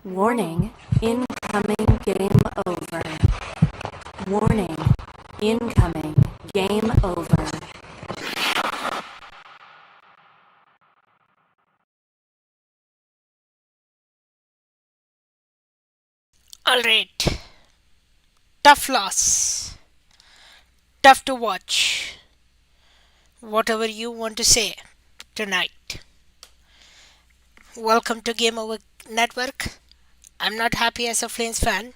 Warning, incoming game over. Warning, incoming game over. Alright, tough loss, tough to watch, whatever you want to say tonight. Welcome to Game Over Network. I'm not happy as a Flames fan.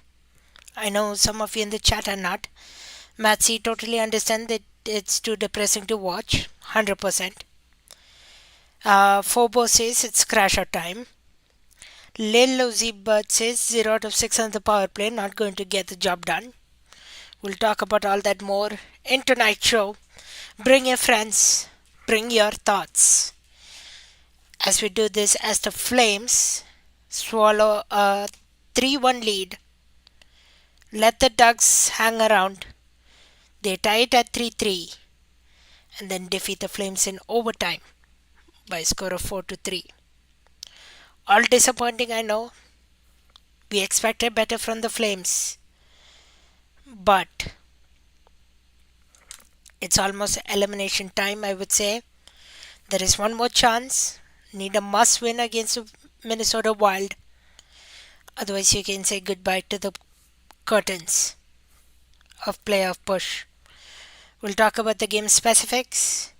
I know some of you in the chat are not. Matsy totally understand that it's too depressing to watch, 100%. Fobo says it's crasher time. Lil Lozy Bird says 0 out of 6 on the power play, not going to get the job done. We'll talk about all that more in tonight's show. Bring your friends, bring your thoughts. As we do this, as the Flames swallow a 3-1 lead, let the Ducks hang around. They tie it at 3-3 and then defeat the Flames in overtime by a score of 4-3. All disappointing, I know. We expected better from the Flames. But it's almost elimination time, I would say. There is one more chance. Need a must win against the Minnesota Wild. Otherwise, you can say goodbye to the curtains of playoff push. We'll talk about the game specifics.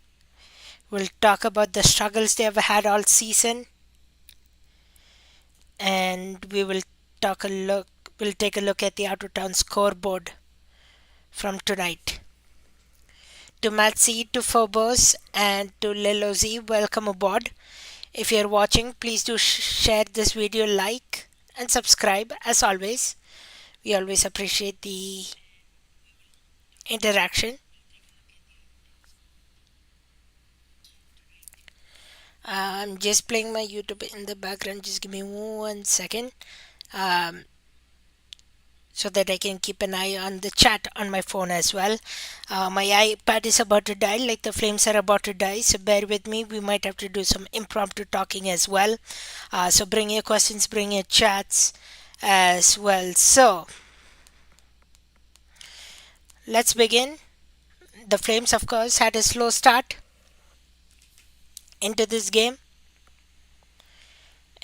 We'll talk about the struggles they have had all season. And we'll take a look at the out of town scoreboard from tonight. To Matsy, to Phobos, and to Lilozy, welcome aboard. If you're watching, please do share this video, like, and subscribe. As always, we always appreciate the interaction. I'm just playing my YouTube in the background. Just give me 1 second. So that I can keep an eye on the chat on my phone as well. My iPad is about to die, like the Flames are about to die, so bear with me. We might have to do some impromptu talking as well. So bring your questions, bring your chats as well. So let's begin. The Flames, of course, had a slow start into this game,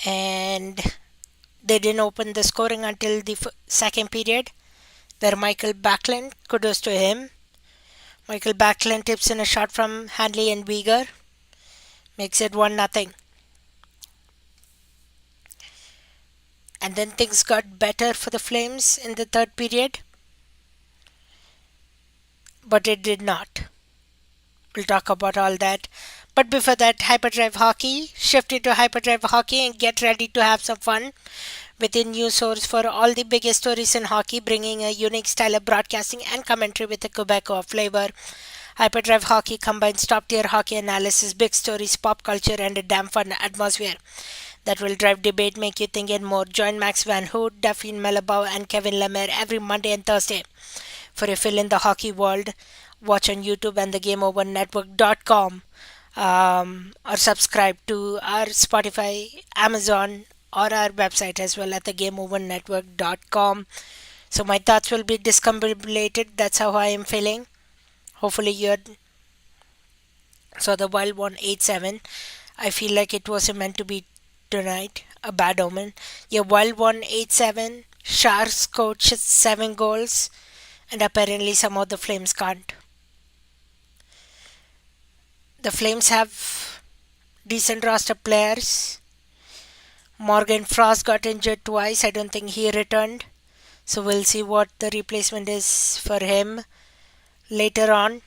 and they didn't open the scoring until the second period, where Michael Backlund, kudos to him. Michael Backlund tips in a shot from Hanley and Weegar, makes it 1-0. And then things got better for the Flames in the third period, but it did not. We'll talk about all that. But before that, Hyperdrive Hockey. Shift into Hyperdrive Hockey and get ready to have some fun with a news source for all the biggest stories in hockey, bringing a unique style of broadcasting and commentary with a Quebecois flavor. Hyperdrive Hockey combines top-tier hockey analysis, big stories, pop culture, and a damn fun atmosphere that will drive debate, make you think, and more. Join Max Van Hoot, Daphne Malabau, and Kevin Lemaire every Monday and Thursday for a fill in the hockey world. Watch on YouTube and the GameOverNetwork.com, or subscribe to our Spotify, Amazon, or our website as well at the GameOverNetwork.com. So my thoughts will be discombobulated. That's how I am feeling. Hopefully you're. So the Wild won 8-7. I feel like it was meant to be tonight. A bad omen. Yeah, Wild won 8-7. Sharks scored 7 goals. And apparently somehow the Flames can't. The Flames have decent roster players. Morgan Frost got injured twice. I don't think he returned. So we'll see what the replacement is for him later on.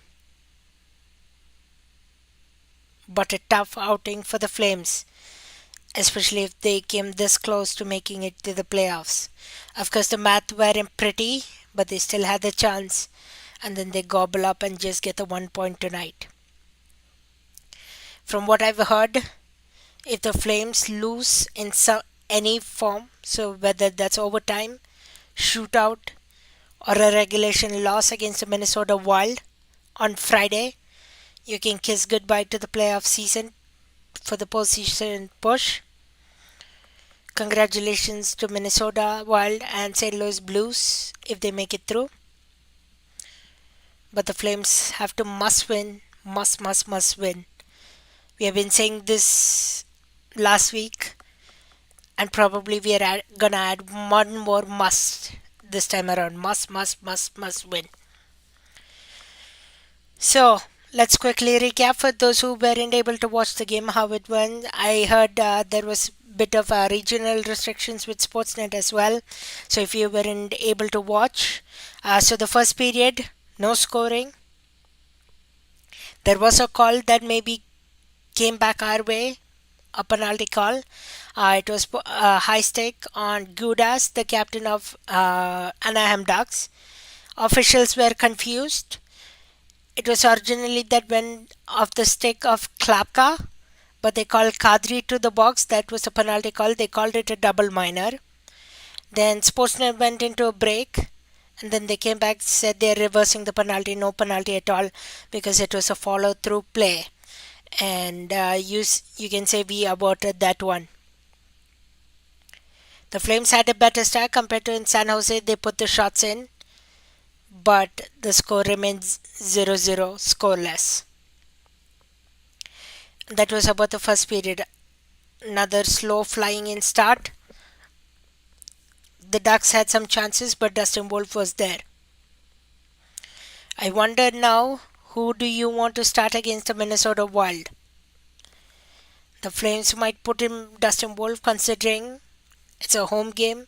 But a tough outing for the Flames, especially if they came this close to making it to the playoffs. Of course, the math weren't pretty, but they still had the chance. And then they gobble up and just get the 1 point tonight. From what I've heard, if the Flames lose in any form, so whether that's overtime, shootout, or a regulation loss against the Minnesota Wild on Friday, you can kiss goodbye to the playoff season for the postseason push. Congratulations to Minnesota Wild and St. Louis Blues if they make it through. But the Flames have to must win, must win. We have been saying this last week, and probably we are gonna add one more must this time around. Must win. So let's quickly recap for those who weren't able to watch the game how it went. I heard there was bit of regional restrictions with Sportsnet as well. So if you weren't able to watch, so the first period, no scoring. There was a call that maybe came back our way, a penalty call. It was a high stake on Gudas, the captain of Anaheim Ducks. Officials were confused. It was originally that went off the stick of Klapka, but they called Kadri to the box. That was a penalty call. They called it a double minor. Then Sportsnet went into a break, and then they came back, said they're reversing the penalty, no penalty at all, because it was a follow-through play. And you can say we aborted that one. The Flames had a better start compared to in San Jose. They put the shots in, but the score remains 0-0, scoreless. That was about the first period. Another slow flying in start. The Ducks had some chances, but Dustin Wolf was there. I wonder now, who do you want to start against the Minnesota Wild? The Flames might put in Dustin Wolf considering it's a home game.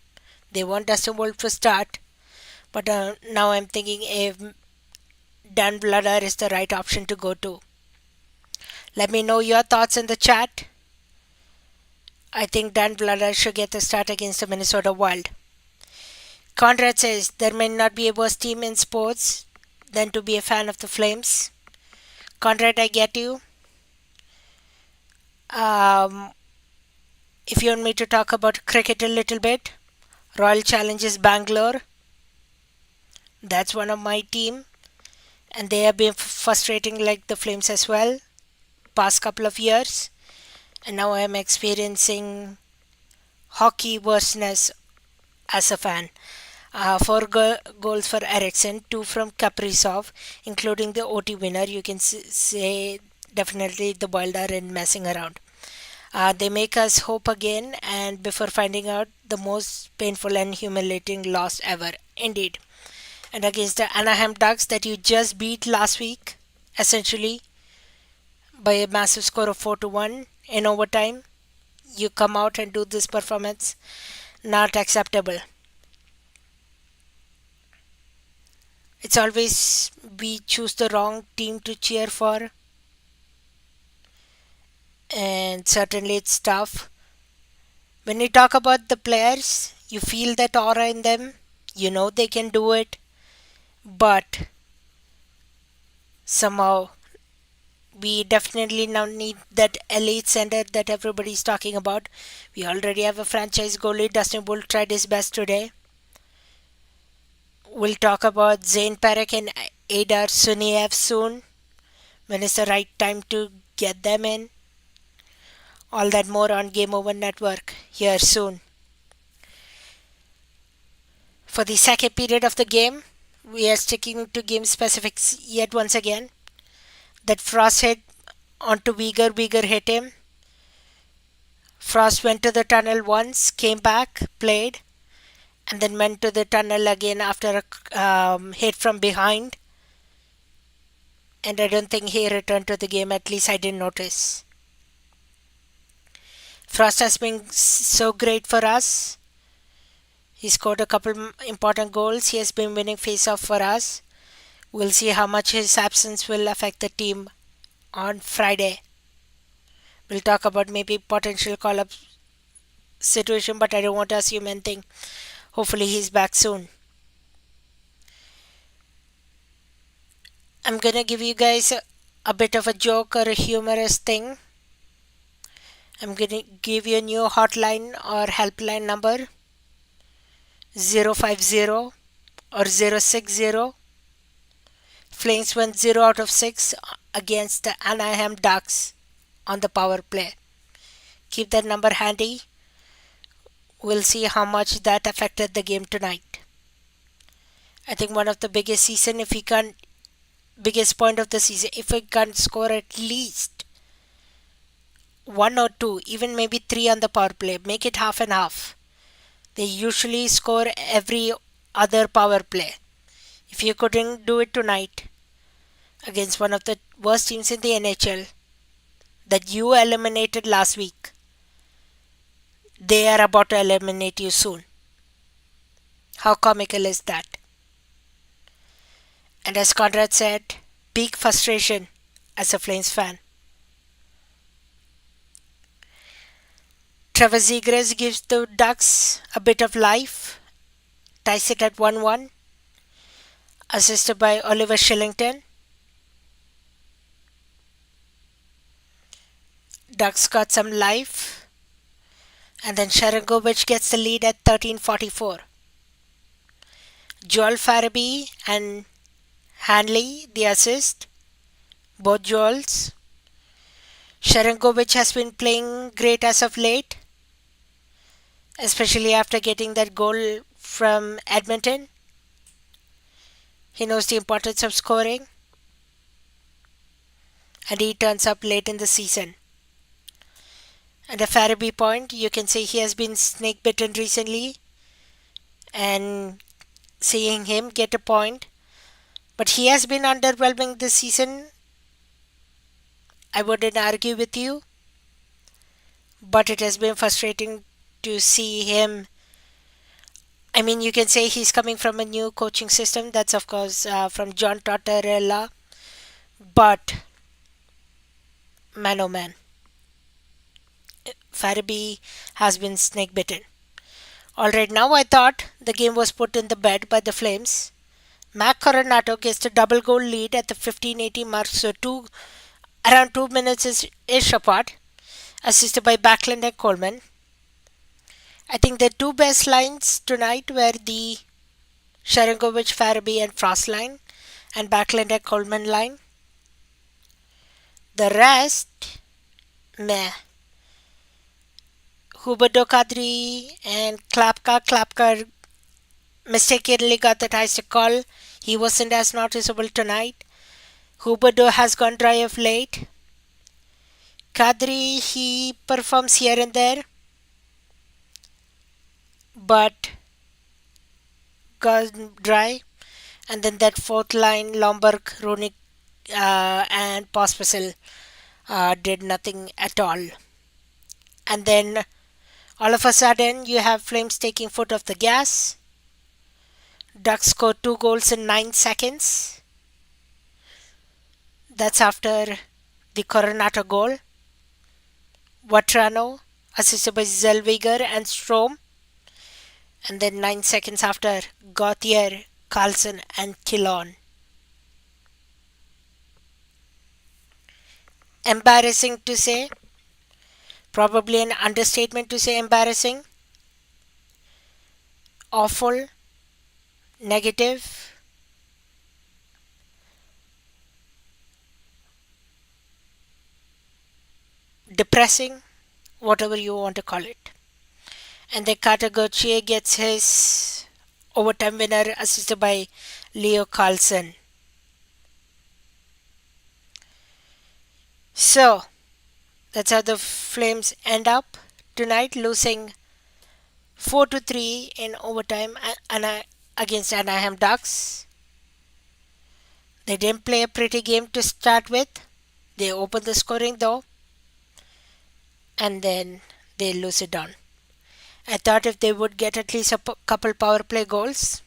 They want Dustin Wolf to start. But now I'm thinking if Dan Vladar is the right option to go to. Let me know your thoughts in the chat. I think Dan Vladar should get the start against the Minnesota Wild. Conrad says there may not be a worse team in sports than to be a fan of the Flames. Conrad, I get you. If you want me to talk about cricket a little bit, Royal Challengers Bangalore. That's one of my team. And they have been frustrating like the Flames as well past couple of years. And now I am experiencing hockey worseness as a fan. 4 goals for Eriksson, 2 from Kaprizov, including the OT winner. You can say definitely the Wild are in messing around. They make us hope again, and before finding out the most painful and humiliating loss ever. Indeed. And against the Anaheim Ducks that you just beat last week, essentially, by a massive score of 4-1 in overtime, you come out and do this performance. Not acceptable. It's always we choose the wrong team to cheer for. And certainly it's tough. When you talk about the players, you feel that aura in them. You know they can do it. But somehow we definitely now need that elite center that everybody's talking about. We already have a franchise goalie. Dustin Wolf tried his best today. We'll talk about Zane Perek and Adar Suniev soon, when it's the right time to get them in. All that more on Game Over Network here soon. For the second period of the game, we are sticking to game specifics yet once again. That Frost hit onto Uyghur. Uyghur hit him. Frost went to the tunnel once, came back, played, and then went to the tunnel again after a hit from behind. And I don't think he returned to the game, at least I didn't notice. Frost has been so great for us. He scored a couple important goals. He has been winning face-off for us. We'll see how much his absence will affect the team on Friday. We'll talk about maybe potential call-up situation, but I don't want to assume anything. Hopefully he's back soon. I'm gonna give you guys a bit of a joke or a humorous thing. I'm gonna give you a new hotline or helpline number, 050 or 060. Flames went 0 out of 6 against the Anaheim Ducks on the power play. Keep that number handy. We'll see how much that affected the game tonight. I think one of the biggest point of the season, if we can score at least one or two, even maybe three on the power play, make it half and half. They usually score every other power play. If you couldn't do it tonight against one of the worst teams in the NHL that you eliminated last week, they are about to eliminate you soon. How comical is that? And as Conrad said, peak frustration as a Flames fan. Trevor Zegras gives the Ducks a bit of life, ties it at 1-1, assisted by Oliver Shillington. Ducks got some life, and then Sharangovich gets the lead at 13:44. Joel Farabee and Hanley, the assist, both Joels. Sharangovich has been playing great as of late, especially after getting that goal from Edmonton. He knows the importance of scoring, and he turns up late in the season. And a Farabee point, you can say he has been snake bitten recently, and seeing him get a point, but he has been underwhelming this season. I wouldn't argue with you, but it has been frustrating to see him. I mean, you can say he's coming from a new coaching system. That's, of course, from John Tortorella. But, man oh man, Farabee has been snake bitten. Alright, now I thought the game was put in the bed by the Flames. Mac Coronato gets the double goal lead at the 15:80 mark, so around 2 minutes ish apart, assisted by Backlund and Coleman. I think the two best lines tonight were the Sharangovich, Farabee and Frost line, and Backlund and Coleman line. The rest, meh. Huberdeau Kadri and Klapka mistakenly got the ice call. He wasn't as noticeable tonight. Huberdeau has gone dry of late. Kadri, he performs here and there, but gone dry. And then that fourth line, Lomberg, Roenick, and Pospisil did nothing at all. And then all of a sudden, you have Flames taking foot off the gas. Ducks scored 2 goals in 9 seconds. That's after the Coronato goal. Vatrano, assisted by Zellweger and Strome. And then 9 seconds after, Gauthier, Carlson and Killon. Embarrassing to say. Probably an understatement to say embarrassing. Awful. Negative. Depressing. Whatever you want to call it. And then Carter Gauthier gets his overtime winner, assisted by Leo Carlson. So, that's how the Flames end up tonight, losing 4-3 in overtime against Anaheim Ducks. They didn't play a pretty game to start with. They opened the scoring though, and then they lose it down. I thought if they would get at least a couple power play goals,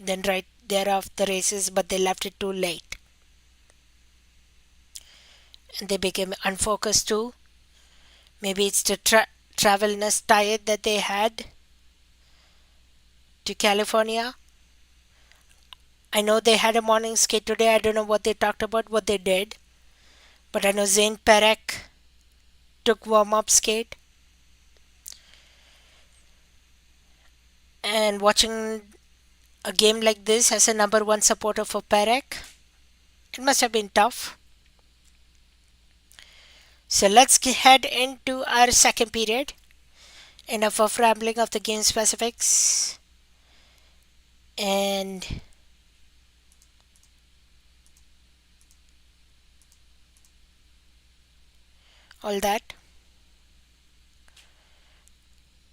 then right they're off the races, but they left it too late. And they became unfocused too. Maybe it's the travelness tired that they had to California. I know they had a morning skate today. I don't know what they talked about, what they did. But I know Zane Perek took warm-up skate. And watching a game like this as a number one supporter for Perek, it must have been tough. So let's head into our second period. Enough of rambling of the game specifics and all that.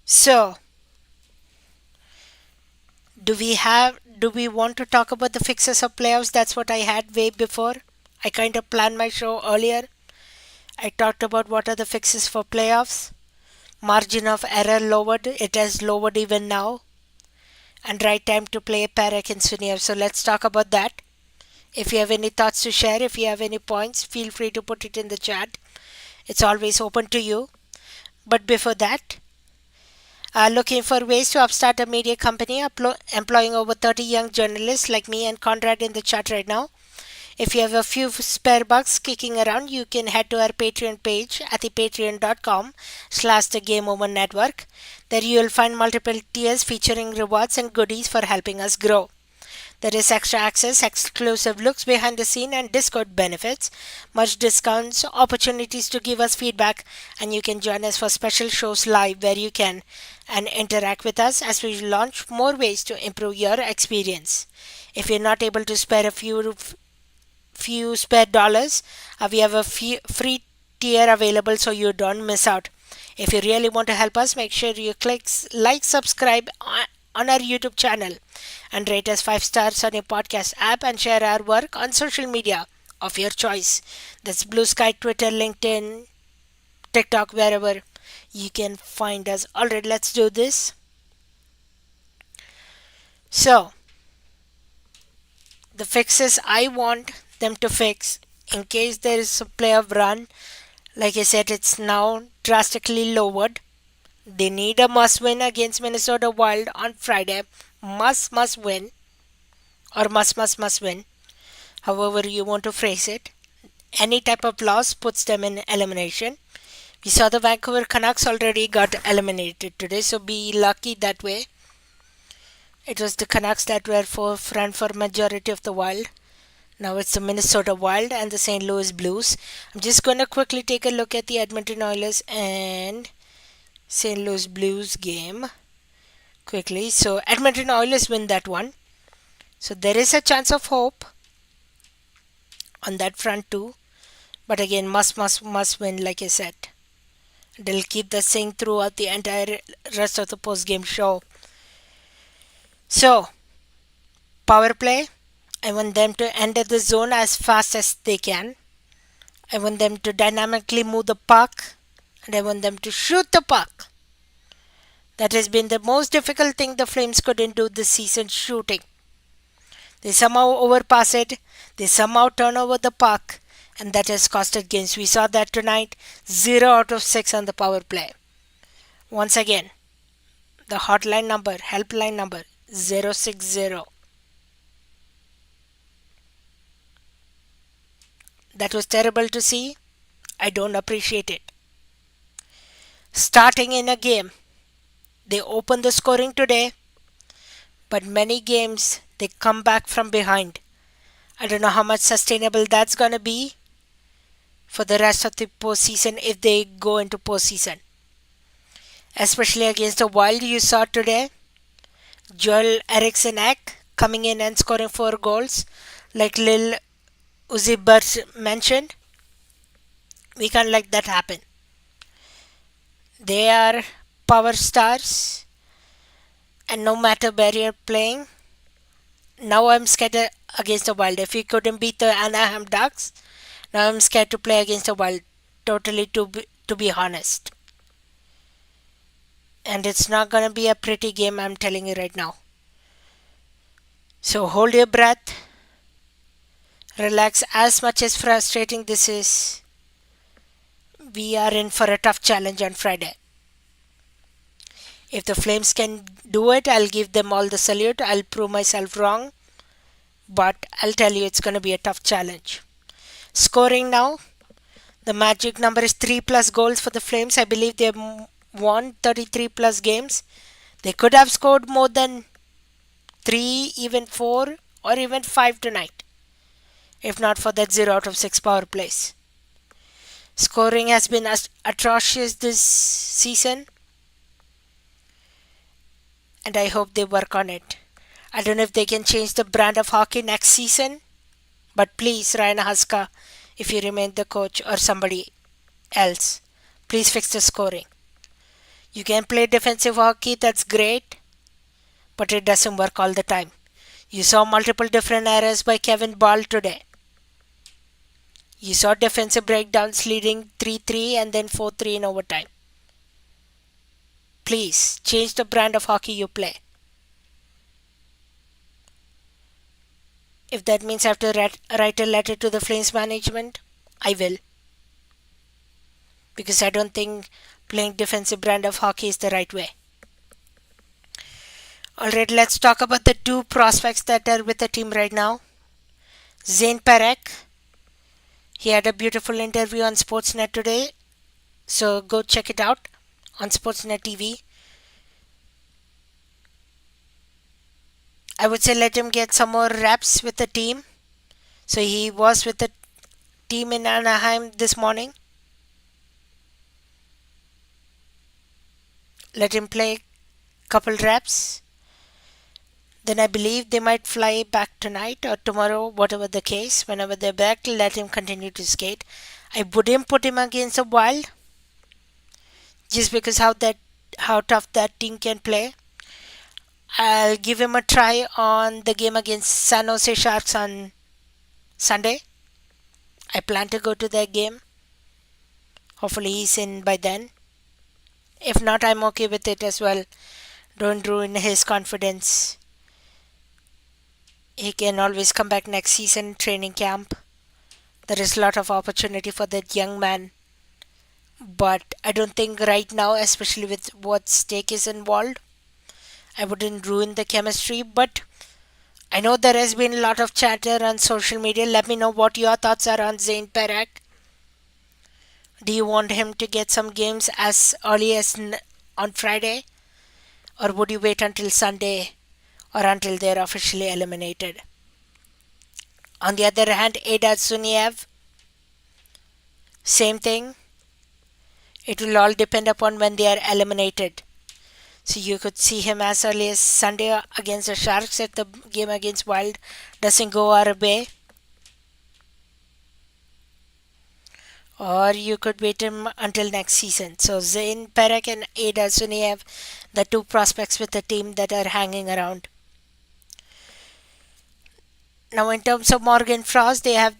So, do we want to talk about the fixes of playoffs? That's what I had way before. I kind of planned my show earlier. I talked about what are the fixes for playoffs. Margin of error lowered. It has lowered even now. And right time to play pair against Sunier. So let's talk about that. If you have any thoughts to share, if you have any points, feel free to put it in the chat. It's always open to you. But before that, looking for ways to upstart a media company, employing over 30 young journalists like me and Conrad in the chat right now. If you have a few spare bucks kicking around, you can head to our Patreon page at the patreon.com/the Game Over Network. There you will find multiple tiers featuring rewards and goodies for helping us grow. There is extra access, exclusive looks behind the scene, and Discord benefits, much discounts, opportunities to give us feedback, and you can join us for special shows live where you can and interact with us as we launch more ways to improve your experience. If you're not able to spare a few spare dollars, we have a free tier available so you don't miss out. If you really want to help us, make sure you click like, subscribe on our YouTube channel and rate us 5 stars on your podcast app and share our work on social media of your choice. That's Blue Sky, Twitter, LinkedIn, TikTok, wherever you can find us. Alright, let's do this. So, the fixes I want them to fix in case there is a playoff run. Like I said, it's now drastically lowered. They need a must win against Minnesota Wild on Friday. Must win, or must win, however you want to phrase it. Any type of loss puts them in elimination. We saw the Vancouver Canucks already got eliminated today, so be lucky that way. It was the Canucks that were forefront for majority of the Wild. Now it's the Minnesota Wild and the St. Louis Blues. I'm just going to quickly take a look at the Edmonton Oilers and St. Louis Blues game quickly. So Edmonton Oilers win that one. So there is a chance of hope on that front too. But again, must win, like I said. They'll keep the saying throughout the entire rest of the post-game show. So, power play. I want them to enter the zone as fast as they can. I want them to dynamically move the puck. And I want them to shoot the puck. That has been the most difficult thing the Flames couldn't do this season, shooting. They somehow overpass it. They somehow turn over the puck. And that has costed games. We saw that tonight. 0 out of 6 on the power play. Once again, the hotline number, helpline number, 060. That was terrible to see. I don't appreciate it. Starting in a game, they open the scoring today, but many games they come back from behind. I don't know how much sustainable that's going to be for the rest of the postseason if they go into postseason. Especially against the Wild you saw today. Joel Eriksson-Ek coming in and scoring 4 goals like Lil Uzi Burt mentioned. We can't let that happen. They are power stars, and no matter where you're playing, now I'm scared against the Wild. If we couldn't beat the Anaheim Ducks, now I'm scared to play against the Wild. Totally, to be honest. And it's not gonna be a pretty game, I'm telling you right now. So hold your breath. Relax. As much as frustrating this is, we are in for a tough challenge on Friday. If the Flames can do it, I'll give them all the salute. I'll prove myself wrong. But I'll tell you, it's going to be a tough challenge. Scoring now. The magic number is 3+ goals for the Flames. I believe they've won 33+ games. They could have scored more than 3, even 4, or even 5 tonight. If not for that 0 out of 6 power plays. Scoring has been atrocious this season. and I hope they work on it. I don't know if they can change the brand of hockey next season, but please, Ryan Haska, if you remain the coach or somebody else, please fix the scoring. You can play defensive hockey, that's great, but it doesn't work all the time. You saw multiple different errors by Kevin Ball today. You saw defensive breakdowns leading 3-3 and then 4-3 in overtime. Please change the brand of hockey you play. If that means I have to write a letter to the Flames management, I will. Because I don't think playing defensive brand of hockey is the right way. Alright, let's talk about the two prospects that are with the team right now. Zane Perek. He had a beautiful interview on Sportsnet today. So go check it out on Sportsnet TV. I would say let him get some more reps with the team. So he was with the team in Anaheim this morning. Let him play a couple reps. Then I believe they might fly back tonight or tomorrow, whatever the case. Whenever they're back, let him continue to skate. I wouldn't put him against the Wild, just because how tough that team can play. I'll give him a try on the game against San Jose Sharks on Sunday. I plan to go to that game. Hopefully he's in by then. If not, I'm okay with it as well. Don't ruin his confidence. He can always come back next season, training camp. There is a lot of opportunity for that young man. But I don't think right now, especially with what stake is involved, I wouldn't ruin the chemistry. But I know there has been a lot of chatter on social media. Let me know what your thoughts are on Zane Perek. Do you want him to get some games as early as on Friday? Or would you wait until Sunday or until they're officially eliminated? On the other hand, Adar Suniev, same thing. It will all depend upon when they are eliminated. So you could see him as early as Sunday against the Sharks if the game against Wild doesn't go our way. Or you could wait him until next season. So Zane Perek and Adar Suniev, the two prospects with the team that are hanging around. Now in terms of Morgan Frost, now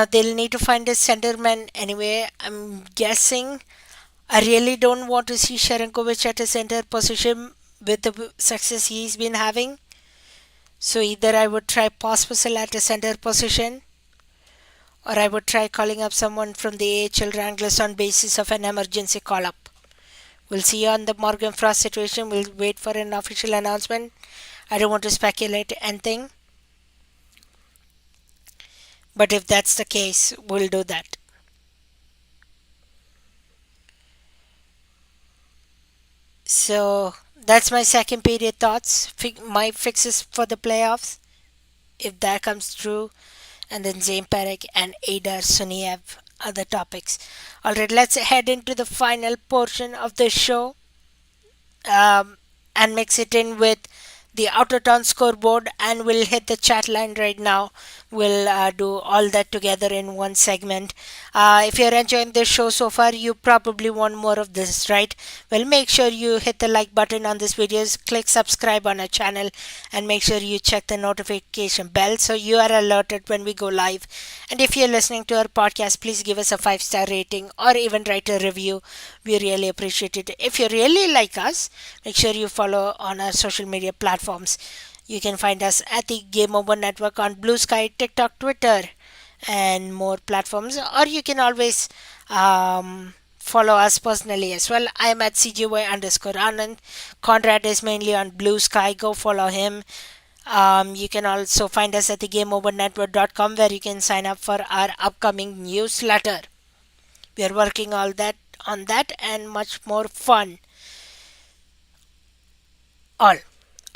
they'll need to find a centerman anyway. I'm guessing. I really don't want to see Sharankovich at a center position with the success he's been having. So either I would try Pospisil at a center position, or I would try calling up someone from the AHL Wranglers on basis of an emergency call-up. We'll see on the Morgan Frost situation. We'll wait for an official announcement. I don't want to speculate anything. But if that's the case, we'll do that. So that's my second period thoughts. My fixes for the playoffs, if that comes true. And then Zane Perek and Adar Suniev are the topics. Alright, let's head into the final portion of the show and mix it in with the Out of Town scoreboard, and we'll hit the chat line right now. We'll do all that together in one segment. If you're enjoying this show so far, you probably want more of this, right? Well, make sure you hit the like button on this video, click subscribe on our channel, and make sure you check the notification bell so you are alerted when we go live. And if you're listening to our podcast, please give us a 5-star rating or even write a review. We really appreciate it. If you really like us, make sure you follow on our social media platforms. You can find us at the Game Over Network on Blue Sky, TikTok, Twitter, and more platforms. Or you can always follow us personally as well. I am at CGY_Anand. Conrad is mainly on Blue Sky. Go follow him. You can also find us at the GameOverNetwork.com, where you can sign up for our upcoming newsletter. We are working on that and much more fun.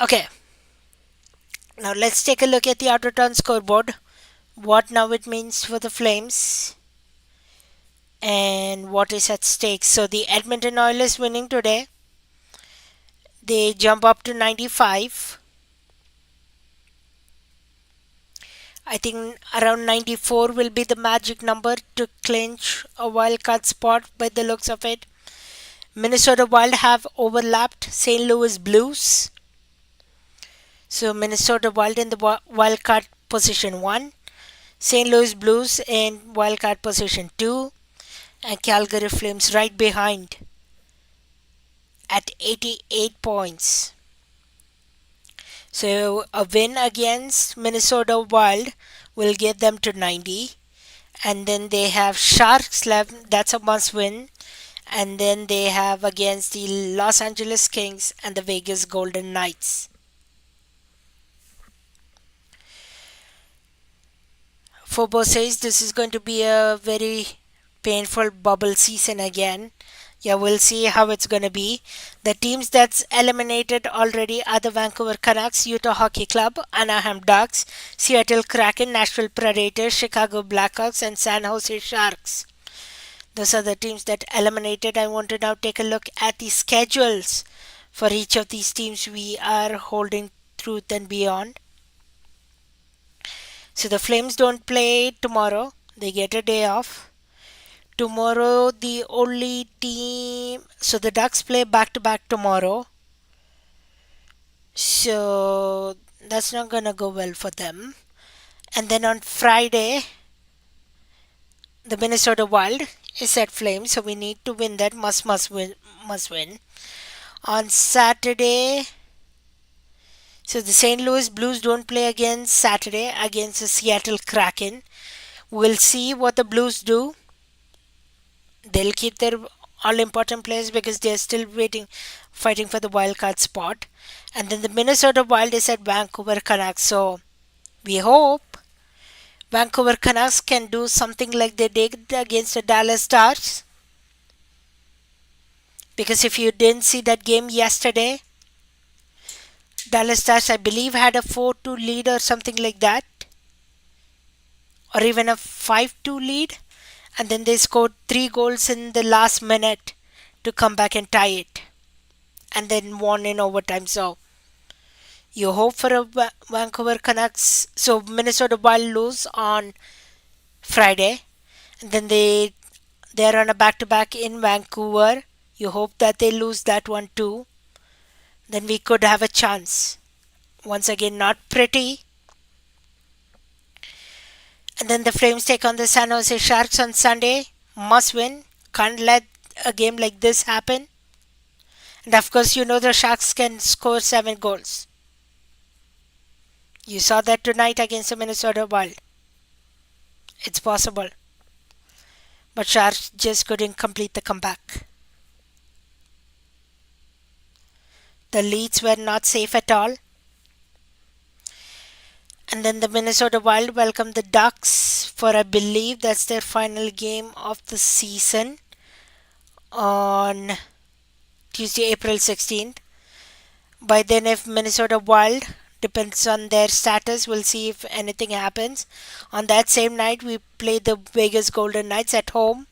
Okay. Now let's take a look at the Out of Town scoreboard. What now it means for the Flames and what is at stake. So the Edmonton Oilers winning today. they jump up to 95. I think around 94 will be the magic number to clinch a wild card spot by the looks of it. Minnesota Wild have overlapped St. Louis Blues. So Minnesota Wild in the wild card position 1, St. Louis Blues in wild card position 2, and Calgary Flames right behind at 88 points. So a win against Minnesota Wild will get them to 90. And then they have Sharks left, that's a must win. And then they have against the Los Angeles Kings and the Vegas Golden Knights. Fobo says this is going to be a very painful bubble season again. Yeah, we'll see how it's going to be. The teams that's eliminated already are the Vancouver Canucks, Utah Hockey Club, Anaheim Ducks, Seattle Kraken, Nashville Predators, Chicago Blackhawks, and San Jose Sharks. Those are the teams that eliminated. I want to now take a look at the schedules for each of these teams we are holding Truth and Beyond. So the Flames don't play tomorrow. They get a day off. Tomorrow, the only team... So the Ducks play back-to-back tomorrow. So that's not going to go well for them. And then on Friday, the Minnesota Wild is at Flames. So we need to win that. Must win. On Saturday... So the St. Louis Blues don't play again Saturday against the Seattle Kraken. We'll see what the Blues do. They'll keep their all-important players because they're still fighting for the wild card spot. And then the Minnesota Wild is at Vancouver Canucks. So we hope Vancouver Canucks can do something like they did against the Dallas Stars. Because if you didn't see that game yesterday, Dallas Stars, I believe, had a 4-2 lead or something like that. Or even a 5-2 lead. And then they scored 3 goals in the last minute to come back and tie it. And then won in overtime. So you hope for a Vancouver Canucks. So Minnesota Wild lose on Friday. And then they're on a back-to-back in Vancouver. You hope that they lose that one too. Then we could have a chance. Once again, not pretty. And then the Flames take on the San Jose Sharks on Sunday. Must win. Can't let a game like this happen. And of course, you know the Sharks can score 7 goals. You saw that tonight against the Minnesota Wild. It's possible. But Sharks just couldn't complete the comeback. The leads were not safe at all. And then the Minnesota Wild welcome the Ducks for, I believe, that's their final game of the season on Tuesday, April 16th. By then, if Minnesota Wild, depends on their status, we'll see if anything happens. On that same night, we play the Vegas Golden Knights at home.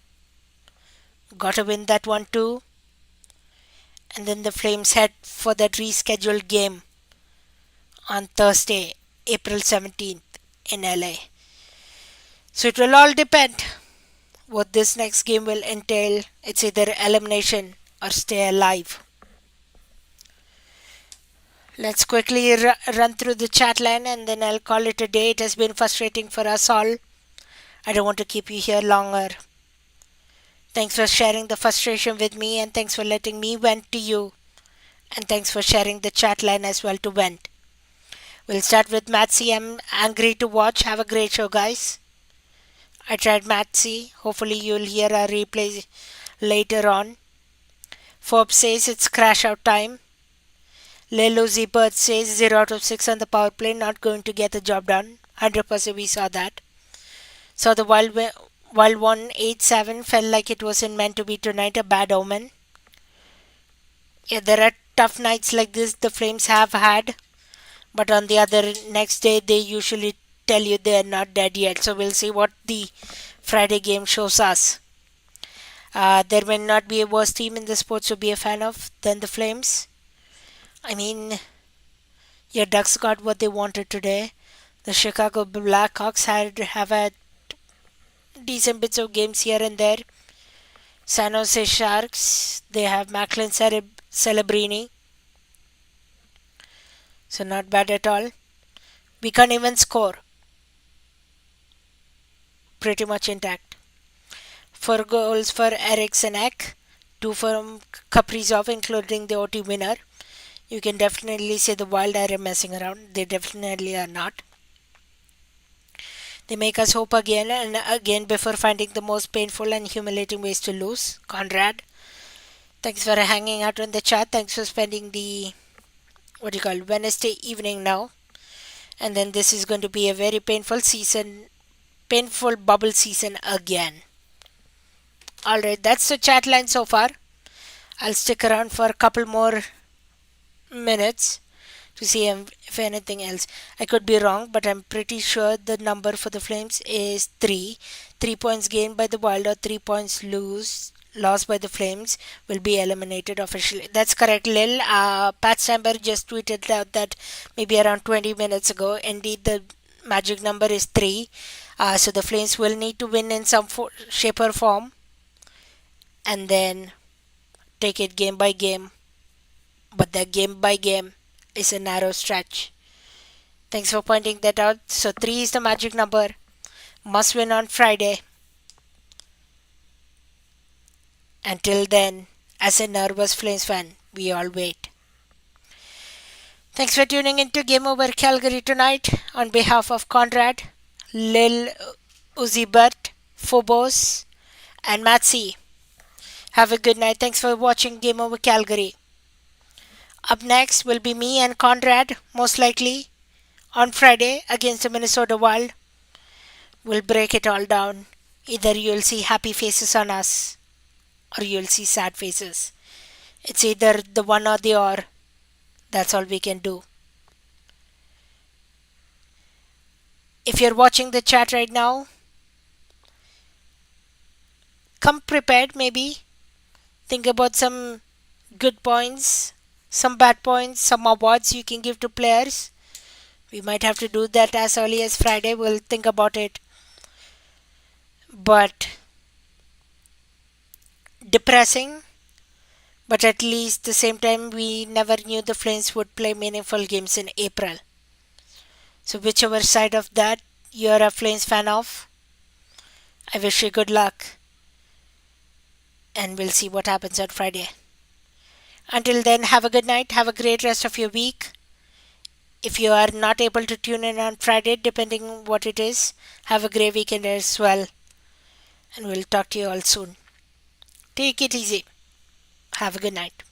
Got to win that one too. And then the Flames head for that rescheduled game on Thursday, April 17th in LA. So it will all depend what this next game will entail. It's either elimination or stay alive. Let's quickly run through the chat line and then I'll call it a day. It has been frustrating for us all. I don't want to keep you here longer. Thanks for sharing the frustration with me and thanks for letting me vent to you. And thanks for sharing the chat line as well to vent. We'll start with Matsy. I'm angry to watch. Have a great show, guys. I tried Matsy. Hopefully you'll hear our replay later on. Forbes says it's crash out time. Lelo Zbird says 0 out of 6 on the power play. Not going to get the job done. 100% we saw that. So the Wild won 8-7. Felt like it wasn't meant to be tonight. A bad omen. Yeah, there are tough nights like this the Flames have had. But on the other next day, they usually tell you they're not dead yet. So we'll see what the Friday game shows us. There may not be a worse team in the sport to be a fan of than the Flames. I mean, your Ducks got what they wanted today. The Chicago Blackhawks have had decent bits of games here and there. San Jose Sharks, they have Macklin Celebrini, so not bad at all. We can't even score. Pretty much intact. 4 goals for Eriksson Ek, 2 from Kaprizov, including the OT winner. You can definitely say the Wild are messing around. They definitely are not. They make us hope again and again before finding the most painful and humiliating ways to lose. Conrad, thanks for hanging out on the chat. Thanks for spending the Wednesday evening now. And then this is going to be a very painful bubble season again. Alright, that's the chat line so far. I'll stick around for a couple more minutes to see if anything else. I could be wrong, but I'm pretty sure the number for the Flames is 3. 3 points gained by the Wild or 3 points lost by the Flames will be eliminated officially. That's correct, Lil. Pat Steinberg just tweeted out that maybe around 20 minutes ago. Indeed, the magic number is 3. So the Flames will need to win in some shape or form and then take it game by game. But that game by game is a narrow stretch. Thanks for pointing that out. So 3 is the magic number. Must win on Friday. Until then, as a nervous Flames fan, we all wait. Thanks for tuning into Game Over Calgary tonight. On behalf of Conrad, Lil, Uzibert, Phobos, and Matsy. Have a good night. Thanks for watching Game Over Calgary. Up next will be me and Conrad, most likely, on Friday against the Minnesota Wild. We'll break it all down. Either you'll see happy faces on us, or you'll see sad faces. It's either the one or the or. That's all we can do. If you're watching the chat right now, come prepared maybe. Think about some good points, some bad points, some awards you can give to players. We might have to do that as early as Friday. We'll think about it. But depressing. But at least the same time, we never knew the Flames would play meaningful games in April. So whichever side of that you're a Flames fan of, I wish you good luck. And we'll see what happens on Friday. Until then, have a good night. Have a great rest of your week. If you are not able to tune in on Friday, depending on what it is, have a great weekend as well. And we'll talk to you all soon. Take it easy. Have a good night.